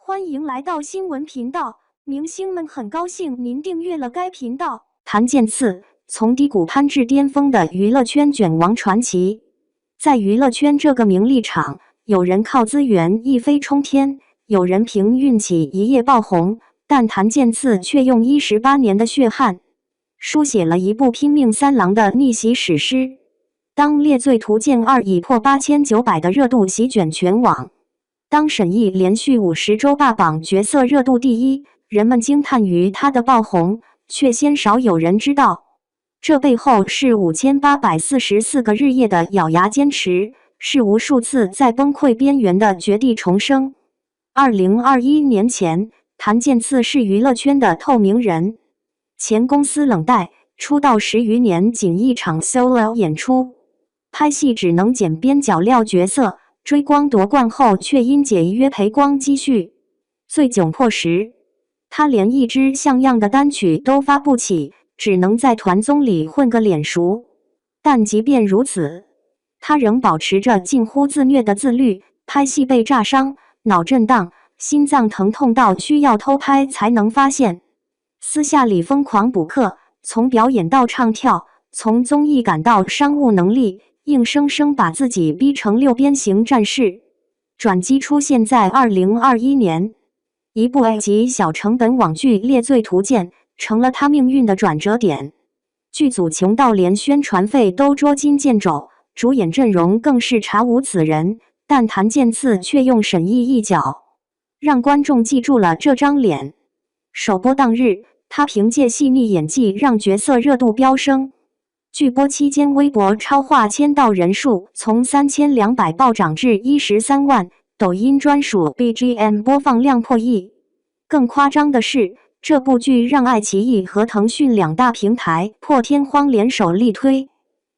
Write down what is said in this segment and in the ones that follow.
欢迎来到新闻频道，明星们很高兴您订阅了该频道。谭健次从低谷攀至巅峰的娱乐圈卷王传奇。在娱乐圈这个名利场，有人靠资源一飞冲天，有人凭运气一夜爆红，但谭健次却用18年的血汗，书写了一部拼命三郎的逆袭史诗。当《猎罪图鉴2》以破8900的热度席卷全网，当沈毅连续50周霸榜角色热度第一，人们惊叹于他的爆红，却鲜少有人知道，这背后是5844个日夜的咬牙坚持，是无数次在崩溃边缘的绝地重生。2021年前，谭健次是娱乐圈的透明人，前公司冷待，出道10余年仅一场 solo 演出，拍戏只能捡边角料角色，追光夺冠后却因解约赔光积蓄。最窘迫时，他连一支像样的单曲都发不起，只能在团综里混个脸熟。但即便如此，他仍保持着近乎自虐的自律，拍戏被炸伤，脑震荡，心脏疼痛到需要偷拍才能发现，私下里疯狂补课，从表演到唱跳，从综艺感到商务能力，硬生生把自己逼成6边形战士。转机出现在2021年，一部 A 级小成本网剧《猎罪图鉴》成了他命运的转折点。剧组穷到连宣传费都捉襟见肘，主演阵容更是查无此人，但谭健次却用沈毅一角，让观众记住了这张脸。首播当日，他凭借细腻演技让角色热度飙升。剧播期间，微博超话签到人数从3200暴涨至13万，抖音专属 BGM 播放量破亿。更夸张的是，这部剧让爱奇艺和腾讯2大平台破天荒联手力推，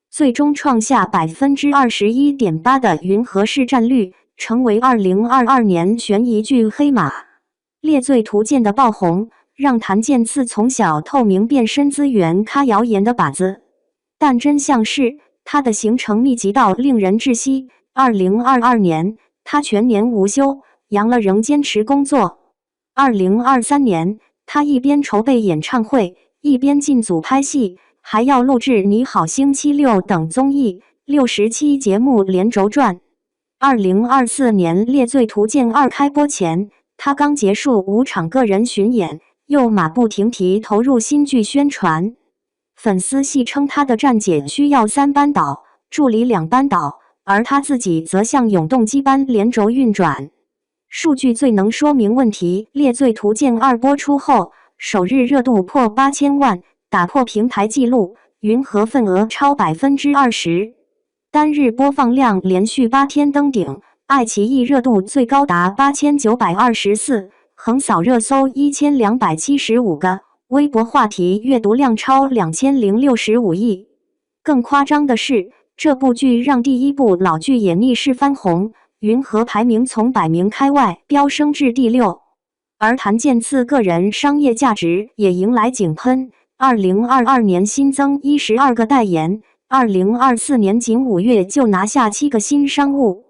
最终创下 21.8% 的云和市占率，成为2022年悬疑剧黑马。《猎罪图鉴》的爆红，让谭健次从小透明变身资源咖谣言的靶子。但真相是，他的行程密集到令人窒息。2022年，他全年无休，阳了仍坚持工作。2023年，他一边筹备演唱会，一边进组拍戏，还要录制《你好星期六》等综艺，60期节目连轴转。2024年《猎罪图鉴2》开播前，他刚结束5场个人巡演，又马不停蹄投入新剧宣传。粉丝戏称他的站姐需要3班倒，助理2班倒，而他自己则像永动机般连轴运转。数据最能说明问题，《猎罪图鉴2》播出后，首日热度破8000万，打破平台纪录，云和份额超 20%， 单日播放量连续8天登顶，爱奇艺热度最高达8924，横扫热搜1275个。微博话题阅读量超2065亿。更夸张的是，这部剧让第一部老剧也逆势翻红，云和排名从100名开外飙升至第6。而谭健次个人商业价值也迎来井喷，2022年新增12个代言，2024年仅5月就拿下7个新商务。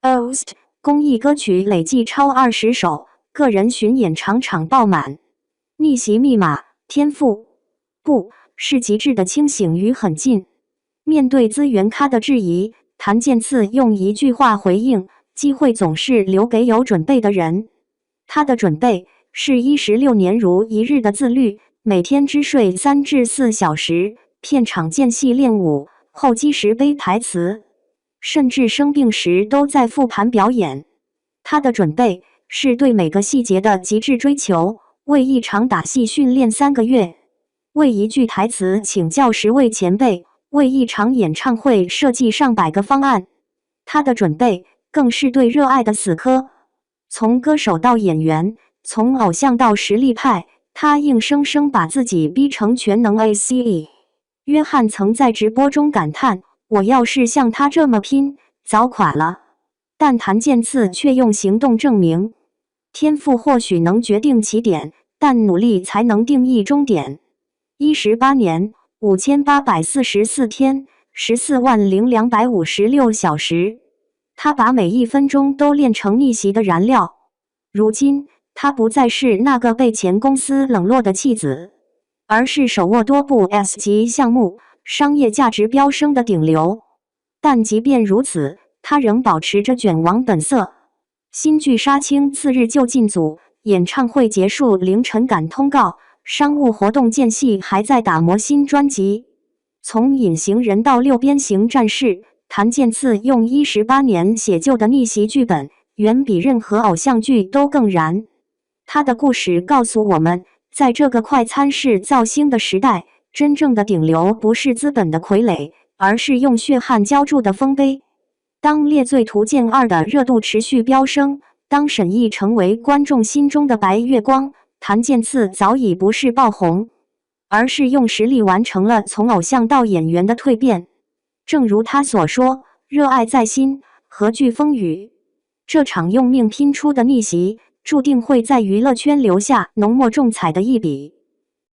OST 公益歌曲累计超20首，个人巡演场场爆满。逆袭密码，天赋不是极致的清醒与狠劲。面对资源咖的质疑，谭健次用一句话回应：机会总是留给有准备的人。他的准备是16年如一日的自律，每天只睡3至4小时，片场间隙练舞，候机时背台词，甚至生病时都在复盘表演。他的准备是对每个细节的极致追求，为一场打戏训练3个月，为一句台词请教10位前辈，为一场演唱会设计上百个方案。他的准备更是对热爱的死磕。从歌手到演员，从偶像到实力派，他硬生生把自己逼成全能 ACE。约翰曾在直播中感叹：“我要是像他这么拼，早垮了。”但谭健次却用行动证明，天赋或许能决定起点，但努力才能定义终点。18年5844天140256小时，他把每1分钟都练成逆袭的燃料。如今，他不再是那个被前公司冷落的弃子，而是手握多部 S 级项目、商业价值飙升的顶流。但即便如此，他仍保持着卷王本色。新剧杀青次日就进组，演唱会结束凌晨赶通告，商务活动间隙还在打磨新专辑。从隐形人到六边形战士，谭健次用18年写就的逆袭剧本，远比任何偶像剧都更燃。他的故事告诉我们，在这个快餐式造星的时代，真正的顶流不是资本的傀儡，而是用血汗浇筑的丰碑。当《猎罪图鉴2》的热度持续飙升，当沈毅成为观众心中的白月光，谭健次早已不是爆红，而是用实力完成了从偶像到演员的蜕变。正如他所说，热爱在心，何惧风雨。这场用命拼出的逆袭，注定会在娱乐圈留下浓墨重彩的一笔。